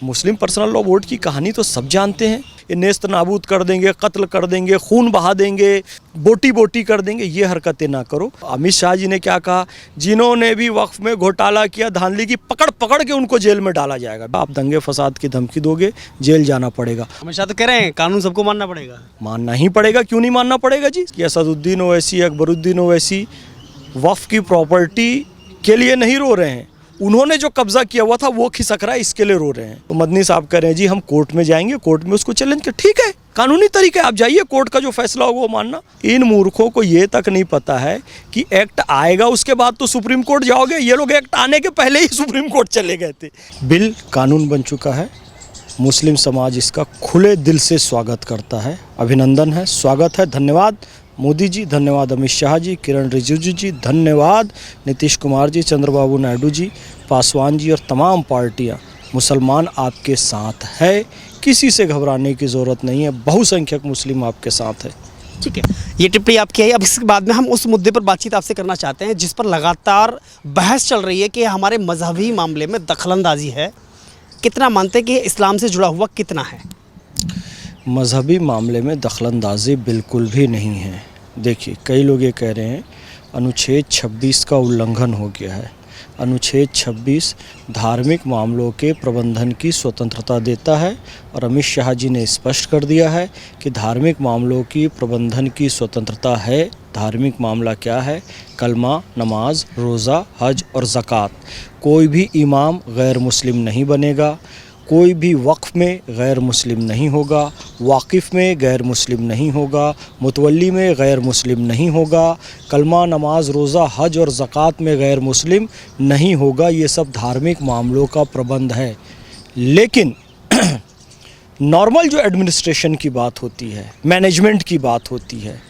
मुस्लिम personal law board की कहानी तो सब जानते हैं। ये नेस्त नाबूद कर देंगे, कत्ल कर देंगे, खून बहा देंगे, बोटी बोटी कर देंगे, ये हरकतें ना करो। अमित शाह जी ने क्या कहा, जिन्होंने भी वक्फ में घोटाला किया, धांधली की, पकड़ पकड़ के उनको जेल में डाला जाएगा। आप दंगे फसाद की धमकी दोगे, जेल जाना पड़ेगा। अमित शाह तो कह रहे हैं कानून सबको मानना पड़ेगा। मानना ही पड़ेगा, क्यों नहीं मानना पड़ेगा जी। कि असदुद्दीन ओवैसी, अकबरुद्दीन ओवैसी वक्फ की प्रॉपर्टी के लिए नहीं रो रहे हैं, उन्होंने जो कब्जा किया हुआ था वो खिसक रहा है, इसके लिए रो रहे हैं। तो मदनी साहब कह रहे हैं जी हम कोर्ट में जाएंगे, कोर्ट में उसको चैलेंज कर, ठीक है, कानूनी तरीके आप जाइए, कोर्ट का जो फैसला होगा वो मानना। इन मूर्खों को ये तक नहीं पता है कि एक्ट आएगा उसके बाद तो सुप्रीम कोर्ट जाओगे। ये लोग एक्ट आने के पहले ही सुप्रीम कोर्ट चले गए थे। बिल कानून बन चुका है, मुस्लिम समाज इसका खुले दिल से स्वागत करता है। अभिनंदन है, स्वागत है, धन्यवाद मोदी जी, धन्यवाद अमित शाह जी, किरण रिजिजू जी, धन्यवाद नीतीश कुमार जी, चंद्रबाबू नायडू जी, पासवान जी और तमाम पार्टियां। मुसलमान आपके साथ है, किसी से घबराने की ज़रूरत नहीं है, बहुसंख्यक मुस्लिम आपके साथ है। ठीक है, ये टिप्पणी आपकी है। अब इसके बाद में हम उस मुद्दे पर बातचीत आपसे करना चाहते हैं जिस पर लगातार बहस चल रही है कि हमारे मजहबी मामले में दखलंदाजी है। कितना मानते हैं कि इस्लाम से जुड़ा हुआ कितना है? मजहबी मामले में दखलंदाजी बिल्कुल भी नहीं है। देखिए, कई लोग ये कह रहे हैं अनुच्छेद 26 का उल्लंघन हो गया है। अनुच्छेद 26 धार्मिक मामलों के प्रबंधन की स्वतंत्रता देता है और अमित शाह जी ने स्पष्ट कर दिया है कि धार्मिक मामलों की प्रबंधन की स्वतंत्रता है। धार्मिक मामला क्या है? कलमा, नमाज, रोज़ा, हज और ज़कात। कोई भी इमाम गैर मुस्लिम नहीं बनेगा, कोई भी वक्फ में गैर मुस्लिम नहीं होगा, वाकिफ़ में गैर मुस्लिम नहीं होगा, मुतवल्ली में गैर मुस्लिम नहीं होगा, कलमा, नमाज, रोज़ा, हज और ज़कात में गैर मुस्लिम नहीं होगा। ये सब धार्मिक मामलों का प्रबंध है। लेकिन नॉर्मल जो एडमिनिस्ट्रेशन की बात होती है, मैनेजमेंट की बात होती है,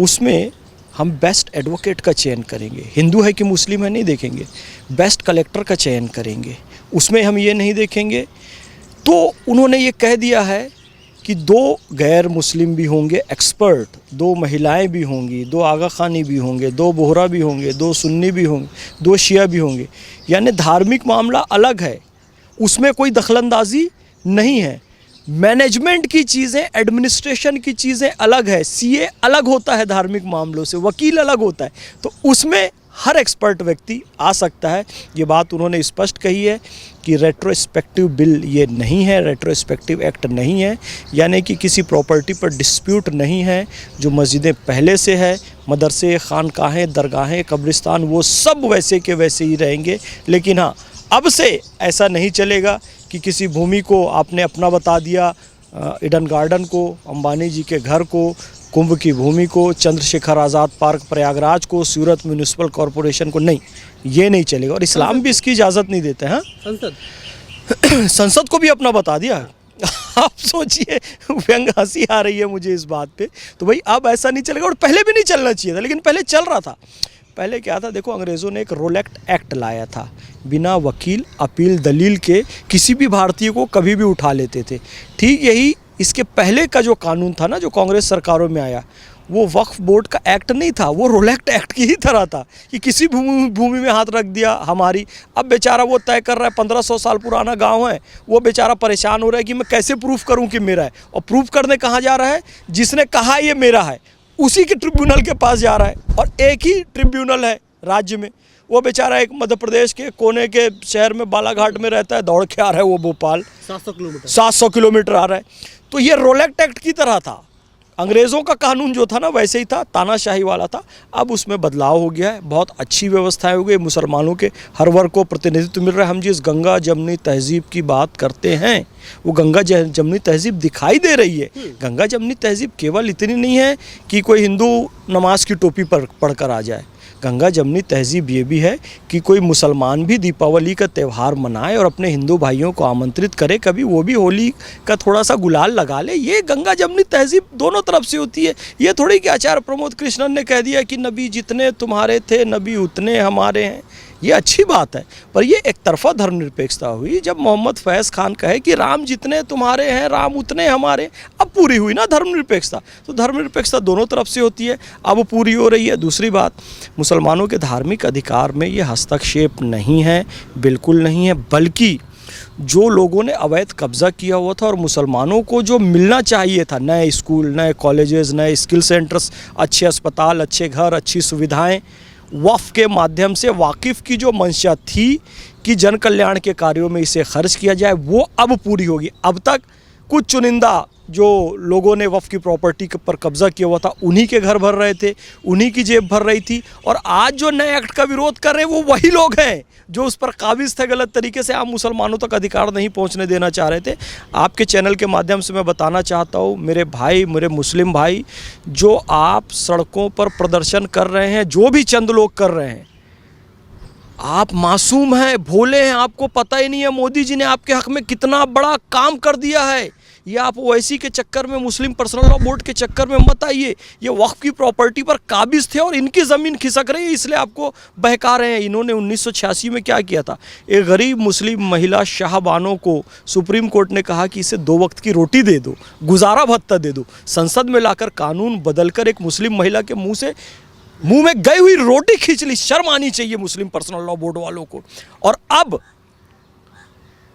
उसमें हम बेस्ट एडवोकेट का चयन करेंगे। हिंदू है कि मुस्लिम है नहीं देखेंगे, बेस्ट कलेक्टर का चयन करेंगे, उसमें हम ये नहीं देखेंगे। तो उन्होंने ये कह दिया है कि 2 गैर मुस्लिम भी होंगे एक्सपर्ट, 2 महिलाएं भी होंगी, 2 आगा खानी भी होंगे, 2 बोहरा भी होंगे, 2 सुन्नी भी होंगे, 2 शिया भी होंगे। यानी धार्मिक मामला अलग है, उसमें कोई दखलंदाजी नहीं है। मैनेजमेंट की चीज़ें, एडमिनिस्ट्रेशन की चीज़ें अलग है। सीए अलग होता है धार्मिक मामलों से, वकील अलग होता है। तो उसमें हर एक्सपर्ट व्यक्ति आ सकता है। ये बात उन्होंने स्पष्ट कही है कि रेट्रोस्पेक्टिव बिल ये नहीं है, रेट्रोस्पेक्टिव एक्ट नहीं है। यानी कि किसी प्रॉपर्टी पर डिस्प्यूट नहीं है। जो मस्जिदें पहले से है, मदरसे, खानकाहें, दरगाहें, कब्रिस्तान, वो सब वैसे के वैसे ही रहेंगे। लेकिन हाँ, अब से ऐसा नहीं चलेगा कि किसी भूमि को आपने अपना बता दिया, ईडन गार्डन को, अंबानी जी के घर को, कुंभ की भूमि को, चंद्रशेखर आज़ाद पार्क प्रयागराज को, सूरत म्यूनिसिपल कॉरपोरेशन को, नहीं, ये नहीं चलेगा। और इस्लाम भी इसकी इजाज़त नहीं देते हैं। संसद को भी अपना बता दिया। आप सोचिए, व्यंग हंसी आ रही है मुझे इस बात पे। तो भाई अब ऐसा नहीं चलेगा, और पहले भी नहीं चलना चाहिए था, लेकिन पहले चल रहा था। पहले क्या था, देखो, अंग्रेज़ों ने एक रोलेक्ट एक्ट लाया था, बिना वकील, अपील, दलील के किसी भी भारतीय को कभी भी उठा लेते थे। ठीक यही इसके पहले का जो कानून था ना, जो कांग्रेस सरकारों में आया, वो वक्फ बोर्ड का एक्ट नहीं था, वो रोलेक्ट एक्ट की ही तरह था कि किसी भूमि में हाथ रख दिया हमारी। अब बेचारा वो तय कर रहा है, 1500 साल पुराना गांव है, वो बेचारा परेशान हो रहा है कि मैं कैसे प्रूफ करूं कि मेरा है। और प्रूफ करने कहाँ जा रहा है? जिसने कहा ये मेरा है, उसी के ट्रिब्यूनल के पास जा रहा है। और एक ही ट्रिब्यूनल है राज्य में। वो बेचारा एक मध्य प्रदेश के कोने के शहर में, बालाघाट में रहता है, दौड़ के आ रहा है वो भोपाल, 700 किलोमीटर आ रहा है। तो ये रोलेक्ट एक्ट की तरह था। अंग्रेज़ों का कानून जो था ना, वैसे ही था, तानाशाही वाला था। अब उसमें बदलाव हो गया है, बहुत अच्छी व्यवस्थाएं हो गई, मुसलमानों के हर वर्ग को प्रतिनिधित्व मिल रहा है। हम जिस गंगा जमनी तहजीब की बात करते हैं, वो गंगा जमनी तहजीब दिखाई दे रही है। गंगा जमनी तहजीब केवल इतनी नहीं है कि कोई हिंदू नमाज की टोपी पर पढ़कर आ जाए। गंगा जमनी तहजीब ये भी है कि कोई मुसलमान भी दीपावली का त्यौहार मनाए और अपने हिंदू भाइयों को आमंत्रित करे, कभी वो भी होली का थोड़ा सा गुलाल लगा ले। ये गंगा जमनी तहजीब दोनों तरफ से होती है। ये थोड़ी कि आचार्य प्रमोद कृष्णन ने कह दिया कि नबी जितने तुम्हारे थे, नबी उतने हमारे हैं। ये अच्छी बात है, पर ये एक तरफा धर्मनिरपेक्षता हुई जब मोहम्मद फैज़ खान कहे कि राम जितने तुम्हारे हैं, राम उतने हमारे। अब पूरी हुई ना धर्मनिरपेक्षता। तो धर्मनिरपेक्षता दोनों तरफ से होती है, अब पूरी हो रही है। दूसरी बात, मुसलमानों के धार्मिक अधिकार में ये हस्तक्षेप नहीं है, बिल्कुल नहीं है, बल्कि जो लोगों ने अवैध कब्ज़ा किया हुआ था और मुसलमानों को जो मिलना चाहिए था, नए स्कूल, नए कॉलेजेस, नए स्किल सेंटर्स, अच्छे अस्पताल, अच्छे घर, अच्छी सुविधाएं, वक्फ के माध्यम से वाकिफ़ की जो मंशा थी कि जन कल्याण के कार्यों में इसे खर्च किया जाए, वो अब पूरी होगी। अब तक कुछ चुनिंदा जो लोगों ने वक्फ की प्रॉपर्टी पर कब्ज़ा किया हुआ था, उन्हीं के घर भर रहे थे, उन्हीं की जेब भर रही थी। और आज जो नए एक्ट का विरोध कर रहे हैं वो वही लोग हैं जो उस पर काबिज थे गलत तरीके से, आम मुसलमानों तक अधिकार नहीं पहुंचने देना चाह रहे थे। आपके चैनल के माध्यम से मैं बताना चाहता हूं, मेरे भाई, मेरे मुस्लिम भाई, जो आप सड़कों पर प्रदर्शन कर रहे हैं, जो भी चंद लोग कर रहे हैं, आप मासूम हैं, भोले हैं, आपको पता ही नहीं है मोदी जी ने आपके हक में कितना बड़ा काम कर दिया है। ये आप ओवैसी के चक्कर में, मुस्लिम पर्सनल लॉ बोर्ड के चक्कर में मत आइए। ये वक्फ की प्रॉपर्टी पर काबिज थे और इनकी ज़मीन खिसक रही है, इसलिए आपको बहका रहे हैं। इन्होंने 1986 में क्या किया था, एक गरीब मुस्लिम महिला शाहबानों को सुप्रीम कोर्ट ने कहा कि इसे 2 वक्त की रोटी दे दो, गुजारा भत्ता दे दो। संसद में लाकर कानून बदलकर एक मुस्लिम महिला के मुंह में गई हुई रोटी खींच ली। शर्म आनी चाहिए मुस्लिम पर्सनल लॉ बोर्ड वालों को। और अब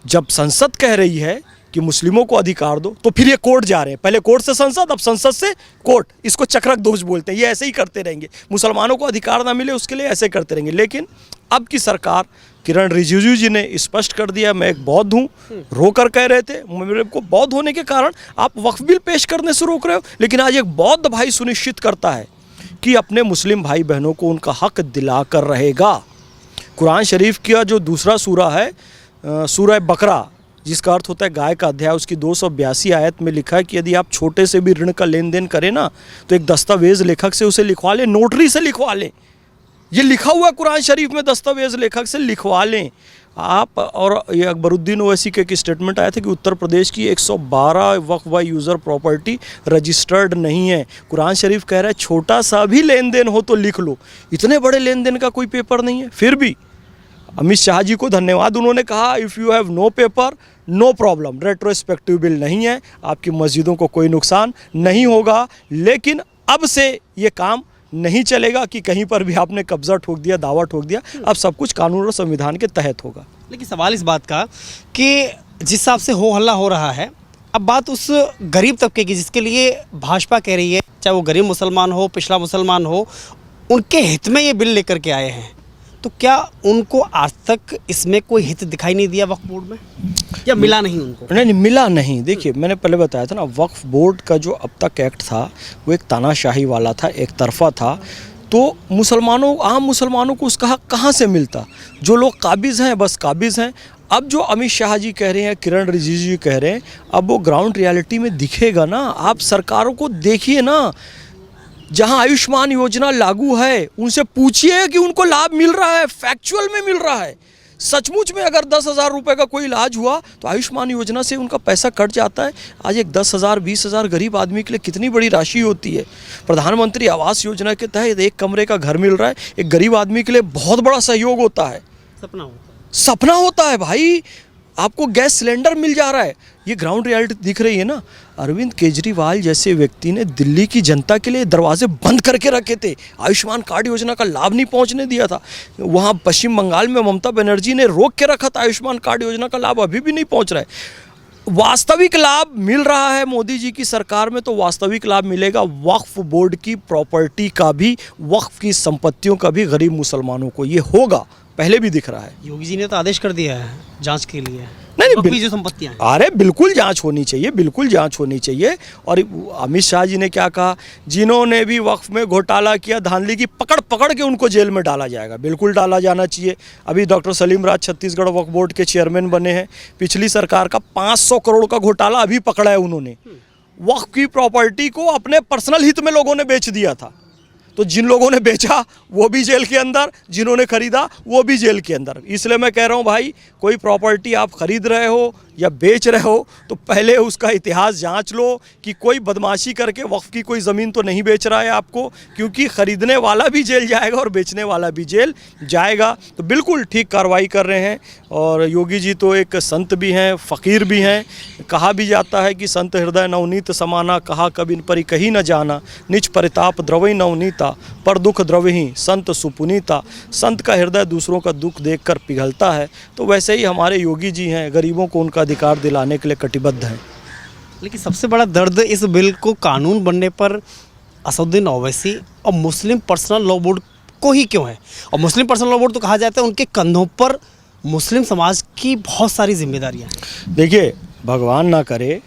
जब संसद कह रही है कि मुस्लिमों को अधिकार दो, तो फिर ये कोर्ट जा रहे हैं। पहले कोर्ट से संसद, अब संसद से कोर्ट। इसको चक्रक दोष बोलते हैं। ये ऐसे ही करते रहेंगे, मुसलमानों को अधिकार ना मिले उसके लिए ऐसे करते रहेंगे। लेकिन अब की सरकार, किरण रिजिजू जी ने स्पष्ट कर दिया, मैं एक बौद्ध हूँ, रोकर कह रहे थे, मेरे को बौद्ध होने के कारण आप वक्फ बिल पेश करने से रोक रहे हो। लेकिन आज एक बौद्ध भाई सुनिश्चित करता है कि अपने मुस्लिम भाई बहनों को उनका हक दिला कर रहेगा। कुरान शरीफ का जो दूसरा सूरा है, सूरह बकरा, जिसका अर्थ होता है गाय का अध्याय, उसकी 282 आयत में लिखा है कि यदि आप छोटे से भी ऋण का लेन देन करें ना, तो एक दस्तावेज लेखक से उसे लिखवा लें, नोटरी से लिखवा लें। ये लिखा हुआ कुरान शरीफ में, दस्तावेज लेखक से लिखवा लें आप। और ये अकबरुद्दीन ओवैसी के एक स्टेटमेंट आया था कि उत्तर प्रदेश की 112 वक्फ बाय यूज़र प्रॉपर्टी रजिस्टर्ड नहीं है। कुरान शरीफ कह रहा है छोटा सा भी लेन देन हो तो लिख लो। इतने बड़े लेन देन का कोई पेपर नहीं है। फिर भी अमित शाह जी को धन्यवाद, उन्होंने कहा if you have no paper no problem, retrospective bill नहीं है, आपकी मस्जिदों को कोई नुकसान नहीं होगा। लेकिन अब से ये काम नहीं चलेगा कि कहीं पर भी आपने कब्जा ठोक दिया, दावा ठोक दिया। अब सब कुछ कानून और संविधान के तहत होगा। लेकिन सवाल इस बात का कि जिस हिसाब से हो हल्ला हो रहा है, अब बात उस गरीब तबके की जिसके लिए भाजपा कह रही है, चाहे वो गरीब मुसलमान हो, पिछड़ा मुसलमान हो, उनके हित में ये बिल लेकर के आए हैं, तो क्या उनको आज तक इसमें कोई हित दिखाई नहीं दिया वक्फ बोर्ड में, या मिला नहीं उनको? नहीं, मिला नहीं। देखिए, मैंने पहले बताया था ना, वक्फ बोर्ड का जो अब तक एक्ट था वो एक तानाशाही वाला था, एक तरफा था। तो मुसलमानों, आम मुसलमानों को उसका हक कहाँ से मिलता? जो लोग काबिज़ हैं बस काबिज़ हैं। अब जो अमित शाह जी कह रहे हैं, किरण रिजिजू जी कह रहे हैं, अब वो ग्राउंड रियलिटी में दिखेगा ना। आप सरकारों को देखिए ना, जहां आयुष्मान योजना लागू है उनसे पूछिए कि उनको लाभ मिल रहा है, फैक्चुअल में मिल रहा है। सचमुच में अगर 10,000 रुपये का कोई इलाज हुआ तो आयुष्मान योजना से उनका पैसा कट जाता है। आज एक 10,000 20,000 गरीब आदमी के लिए कितनी बड़ी राशि होती है। प्रधानमंत्री आवास योजना के तहत 1 कमरे का घर मिल रहा है, एक गरीब आदमी के लिए बहुत बड़ा सहयोग होता है। सपना होता है भाई। आपको गैस सिलेंडर मिल जा रहा है। ये ग्राउंड रियलिटी दिख रही है ना। अरविंद केजरीवाल जैसे व्यक्ति ने दिल्ली की जनता के लिए दरवाजे बंद करके रखे थे, आयुष्मान कार्ड योजना का लाभ नहीं पहुंचने दिया था। वहाँ पश्चिम बंगाल में ममता बनर्जी ने रोक के रखा था, आयुष्मान कार्ड योजना का लाभ अभी भी नहीं पहुंच रहा है। वास्तविक लाभ मिल रहा है मोदी जी की सरकार में, तो वास्तविक लाभ मिलेगा वक्फ बोर्ड की प्रॉपर्टी का भी, वक्फ की संपत्तियों का भी गरीब मुसलमानों को। ये होगा, पहले भी दिख रहा है। योगी जी ने तो आदेश कर दिया है जांच के लिए। नहीं, जो संपत्तियां हैं, अरे बिल्कुल जांच होनी चाहिए, बिल्कुल जांच होनी चाहिए। और अमित शाह जी ने क्या कहा, जिन्होंने भी वक्फ में घोटाला किया, धांधली की, पकड़ के उनको जेल में डाला जाएगा। बिल्कुल डाला जाना चाहिए। अभी डॉक्टर सलीम राज छत्तीसगढ़ वक्फ बोर्ड के चेयरमैन बने हैं। पिछली सरकार का 500 करोड़ का घोटाला अभी पकड़ा है उन्होंने। वक्फ की प्रॉपर्टी को अपने पर्सनल हित में लोगों ने बेच दिया था। तो जिन लोगों ने बेचा वो भी जेल के अंदर, जिन्होंने खरीदा वो भी जेल के अंदर। इसलिए मैं कह रहा हूँ भाई, कोई प्रॉपर्टी आप खरीद रहे हो या बेच रहे हो तो पहले उसका इतिहास जांच लो कि कोई बदमाशी करके वक्फ की कोई ज़मीन तो नहीं बेच रहा है आपको, क्योंकि ख़रीदने वाला भी जेल जाएगा और बेचने वाला भी जेल जाएगा। तो बिल्कुल ठीक कार्रवाई कर रहे हैं। और योगी जी तो एक संत भी हैं, फ़कीर भी हैं। कहा भी जाता है कि संत हृदय नवनीत समाना, कहा कबिन परि कही न जाना, निज परिताप द्रवई नवनीता, पर दुख द्रवही संत सुपुनीता। संत का हृदय दूसरों का दुख देखकर पिघलता है। तो वैसे ही हमारे योगी जी हैं, गरीबों को उनका अधिकार दिलाने के लिए कटिबद्ध हैं। लेकिन सबसे बड़ा दर्द इस बिल को कानून बनने पर असदुद्दीन ओवैसी और मुस्लिम पर्सनल लॉ बोर्ड को ही क्यों है? और मुस्लिम पर्सनल लॉ बोर्ड तो कहा जाता है उनके कंधों पर मुस्लिम समाज की बहुत सारी जिम्मेदारियां हैं। देखिए, भगवान ना करे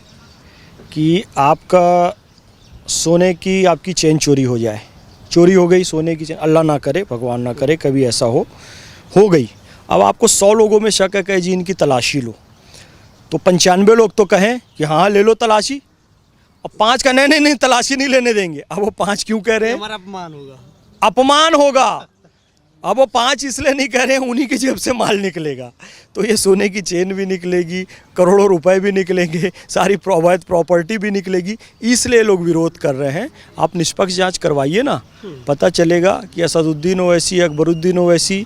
कि आपका सोने की आपकी चेन चोरी हो जाए, चोरी हो गई सोने की चेन, अल्लाह ना करे, भगवान ना करे कभी ऐसा हो गई। अब आपको 100 लोगों में शक है कि जी इनकी तलाशी लो, तो 95 लोग तो कहें कि हाँ ले लो तलाशी, और 5 का नहीं तलाशी नहीं लेने देंगे। अब वो 5 क्यों कह रहे हैं? हमारा अपमान होगा, अपमान होगा। अब वो 5 इसलिए नहीं कह रहे हैं, उन्हीं की जेब से माल निकलेगा। तो ये सोने की चेन भी निकलेगी, करोड़ों रुपए भी निकलेंगे, सारी अवैध प्रॉपर्टी भी निकलेगी, इसलिए लोग विरोध कर रहे हैं। आप निष्पक्ष जांच करवाइए ना, पता चलेगा कि असदुद्दीन ओवैसी, अकबरुद्दीन ओवैसी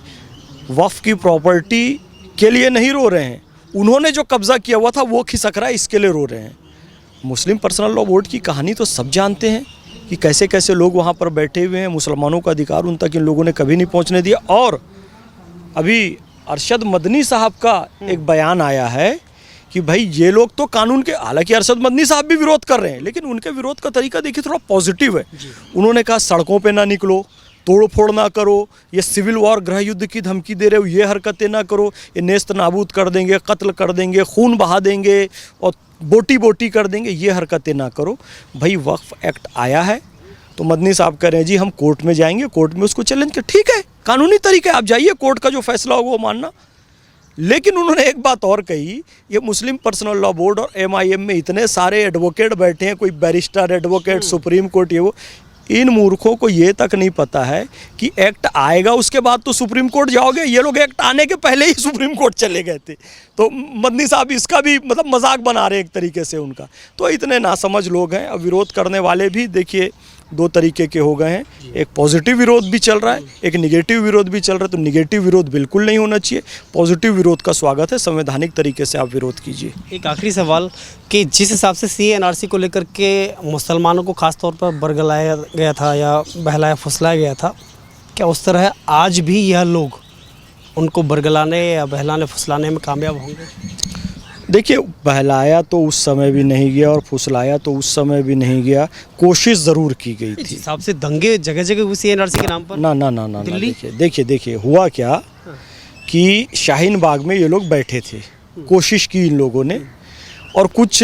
वक्फ की प्रॉपर्टी के लिए नहीं रो रहे हैं, उन्होंने जो कब्ज़ा किया हुआ था वो खिसक रहा है, इसके लिए रो रहे हैं। मुस्लिम पर्सनल लॉ बोर्ड की कहानी तो सब जानते हैं कि कैसे कैसे लोग वहाँ पर बैठे हुए हैं, मुसलमानों का अधिकार उन तक इन लोगों ने कभी नहीं पहुँचने दिया। और अभी अरशद मदनी साहब का एक बयान आया है कि भाई ये लोग तो कानून के, हालांकि अरशद मदनी साहब भी विरोध कर रहे हैं, लेकिन उनके विरोध का तरीका देखिए थोड़ा पॉजिटिव है। उन्होंने कहा सड़कों पे ना निकलो, तोड़ फोड़ ना करो, ये सिविल वॉर गृह युद्ध की धमकी दे रहे हो, ये हरकतें ना करो, ये नेस्त नाबूद कर देंगे, कत्ल कर देंगे, खून बहा देंगे और बोटी बोटी कर देंगे, ये हरकतें ना करो। भाई वक्फ एक्ट आया है तो मदनी साहब कह रहे हैं जी हम कोर्ट में जाएंगे, कोर्ट में उसको चैलेंज कर, ठीक है, कानूनी तरीका है, आप जाइए, कोर्ट का जो फैसला होगा वो मानना। लेकिन उन्होंने एक बात और कही, ये मुस्लिम पर्सनल लॉ बोर्ड और MIM में इतने सारे एडवोकेट बैठे हैं, कोई बैरिस्टर एडवोकेट, सुप्रीम कोर्ट, ये वो, इन मूर्खों को ये तक नहीं पता है कि एक्ट आएगा उसके बाद तो सुप्रीम कोर्ट जाओगे। ये लोग एक्ट आने के पहले ही सुप्रीम कोर्ट चले गए थे। तो मदनी साहब इसका भी मतलब मजाक बना रहे हैं एक तरीके से उनका। तो इतने नासमझ लोग हैं। अब विरोध करने वाले भी देखिए 2 तरीके के हो गए हैं, एक पॉजिटिव विरोध भी चल रहा है, एक निगेटिव विरोध भी चल रहा है। तो निगेटिव विरोध बिल्कुल नहीं होना चाहिए, पॉजिटिव विरोध का स्वागत है, संवैधानिक तरीके से आप विरोध कीजिए। एक आखिरी सवाल कि जिस हिसाब से CA/NRC को लेकर के मुसलमानों को खास तौर पर बरगलाया गया था या बहलाया फुसलाया गया था, क्या उस तरह आज भी यह लोग उनको बरगलाने या बहलाने फुसलाने में कामयाब होंगे? देखिए, बहलाया तो उस समय भी नहीं गया और फुसलाया तो उस समय भी नहीं गया, कोशिश ज़रूर की गई थी। इस हिसाब से दंगे जगह जगह हुए CA/NRC के नाम पर। ना देखिए हुआ क्या कि शाहीन बाग में ये लोग बैठे थे, कोशिश की इन लोगों ने, और कुछ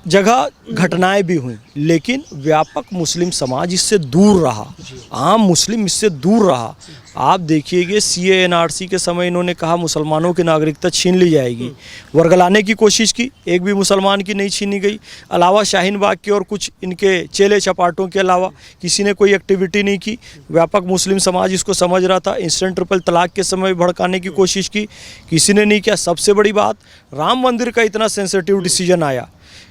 जगह घटनाएं भी हुई, लेकिन व्यापक मुस्लिम समाज इससे दूर रहा, आम मुस्लिम इससे दूर रहा। आप देखिएगा CA/NRC के समय इन्होंने कहा मुसलमानों की नागरिकता छीन ली जाएगी, वर्गलाने की कोशिश की, एक भी मुसलमान की नहीं छीनी गई। अलावा शाहीन बाग के और कुछ इनके चेले चपाटों के अलावा किसी ने कोई एक्टिविटी नहीं की। व्यापक मुस्लिम समाज इसको समझ रहा था। इंस्टेंट ट्रिपल तलाक के समय भड़काने की कोशिश की, किसी ने नहीं किया। सबसे बड़ी बात, राम मंदिर का इतना सेंसिटिव डिसीजन आया,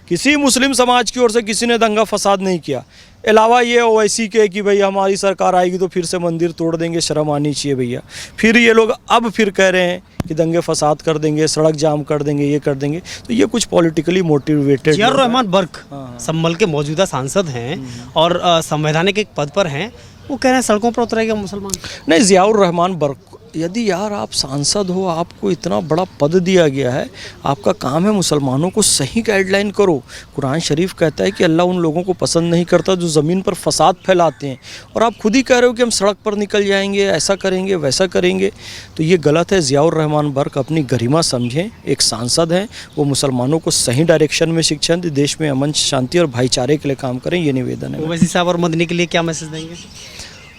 किसी मुस्लिम समाज की ओर से किसी ने दंगा फसाद नहीं किया। अलावा ये ओवैसी के कि भाई हमारी सरकार आएगी तो फिर से मंदिर तोड़ देंगे, शर्म आनी चाहिए भैया। फिर ये लोग अब फिर कह रहे हैं कि दंगे फसाद कर देंगे, सड़क जाम कर देंगे, ये कर देंगे। तो ये कुछ पॉलिटिकली मोटिवेटेड। ज़ियाउर रहमान बर्क संभल के मौजूदा सांसद हैं और संवैधानिक एक पद पर हैं, वो कह रहे हैं सड़कों पर उतरेगा मुसलमान। नहीं, ज़ियाउर रहमान बर्क, यदि यार आप सांसद हो, आपको इतना बड़ा पद दिया गया है, आपका काम है मुसलमानों को सही गाइडलाइन करो। कुरान शरीफ कहता है कि अल्लाह उन लोगों को पसंद नहीं करता जो ज़मीन पर फसाद फैलाते हैं, और आप खुद ही कह रहे हो कि हम सड़क पर निकल जाएंगे, ऐसा करेंगे, वैसा करेंगे। तो ये गलत है। ज़ियाउर रहमान बर्क अपनी गरिमा समझें, एक सांसद हैं, वो मुसलमानों को सही डायरेक्शन में शिक्षा दें, देश में अमन शांति और भाईचारे के लिए काम करें, ये निवेदन है। ओवैसी साहब और मदनी के लिए क्या मैसेज देंगे?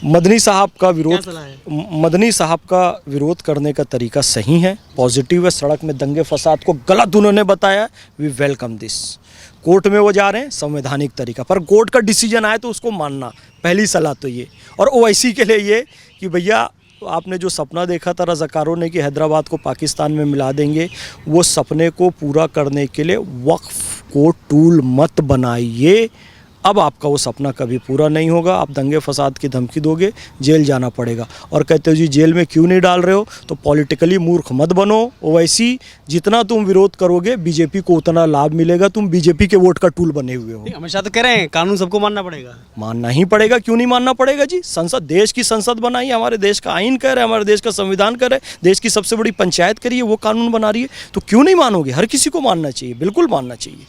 मदनी साहब का विरोध करने का तरीका सही है, पॉजिटिव है। सड़क में दंगे फसाद को गलत उन्होंने बताया, वी वेलकम दिस। कोर्ट में वो जा रहे हैं, संवैधानिक तरीका पर कोर्ट का डिसीजन आए तो उसको मानना, पहली सलाह तो ये। और ओवैसी के लिए ये कि भैया आपने जो सपना देखा था रज़ाकारों ने कि हैदराबाद को पाकिस्तान में मिला देंगे, वो सपने को पूरा करने के लिए वक्फ को टूल मत बनाइए। अब आपका वो सपना कभी पूरा नहीं होगा। आप दंगे फसाद की धमकी दोगे, जेल जाना पड़ेगा। और कहते हो जी जेल में क्यों नहीं डाल रहे हो, तो पॉलिटिकली मूर्ख मत बनो। ओवैसी जितना तुम विरोध करोगे बीजेपी को उतना लाभ मिलेगा। तुम बीजेपी के वोट का टूल बने हुए हो। अमित शाह तो कह रहे हैं कानून सबको मानना पड़ेगा। मानना ही पड़ेगा, क्यों नहीं मानना पड़ेगा जी। संसद, देश की संसद बनाई है, हमारे देश का आइन कह रहा है, हमारे देश का संविधान कह रहा है, देश की सबसे बड़ी पंचायत करिए वो कानून बना रही है, तो क्यों नहीं मानोगे। हर किसी को मानना चाहिए, बिल्कुल मानना चाहिए।